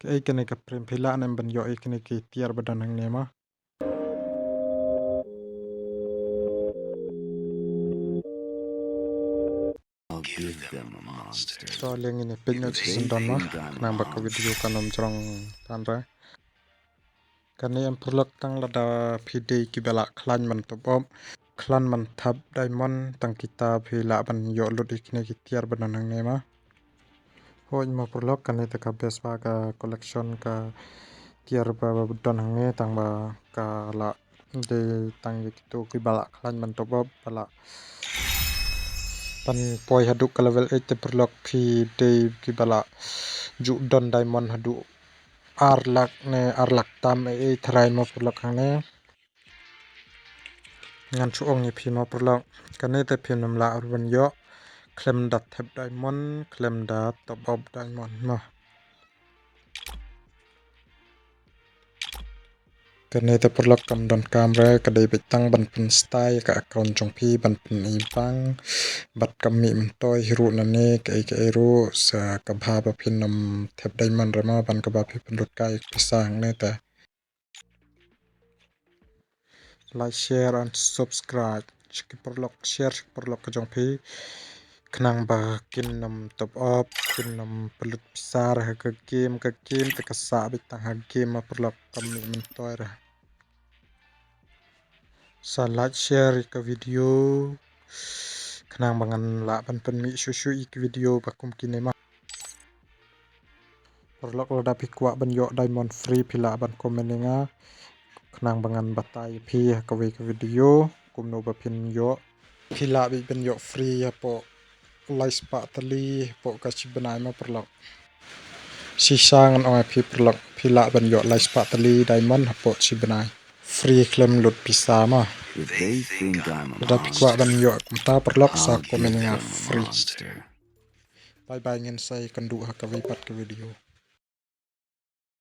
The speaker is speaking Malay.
Ay kene ka prempila nem ban yo ay kene ki tiar badan hang nema. So leng ini pinyo season don mah nang baka video kanom jrong tanra. Kani em purlok tang lada pide ki bela klan man topom klan man thap diamond tang kita phila ban yo lut ikne ki tiar badan hang nema. Hoj ma purlok kani ta ka best ba ka collection ka tiar ba badan hang ne tang ba ka la de tang gitu ki bala klan man topom bala pan poi haduk ka level 8 te perlok phi de ki bala ju don diamond hadu arlak tam e thrai mo perlok hane ngan chuong ni phi mo perlok kane te phi nam la urban yo klem dat thep diamond klem dat top up diamond ma kane te perlok kam don kamera kadai betang ban pun style ka account jong phi ban pun ibang bat kami mentoy hiru nane ke ru sa ka bha ba phinam thep diamond rama ban ka ba phi pendut kai pisang ne ta like share and subscribe ki perlok share perlok jong phi khnang ba kin nam top up kin nam pelut pisar ha ka game te ka sa betang ha game ma perlok kami mentoy ra sa like share ka video khnang bangan la ban pen mi shu ik video bakum kine ma perlok lada pikwa ban yo diamond free pila ban komen nga khnang bangan batai phi ka video kumno ba pin yo pila bi ban yo free ya po like pa tali po ka chibanai ma perlok si sang oi phi perlok pila ban yo like pa tali diamond po chibanai free claim lut pisa ma lada pikwa ban yo kumta perlok sa komen nga free bye bye ngin sai kandu ha ka pat ka video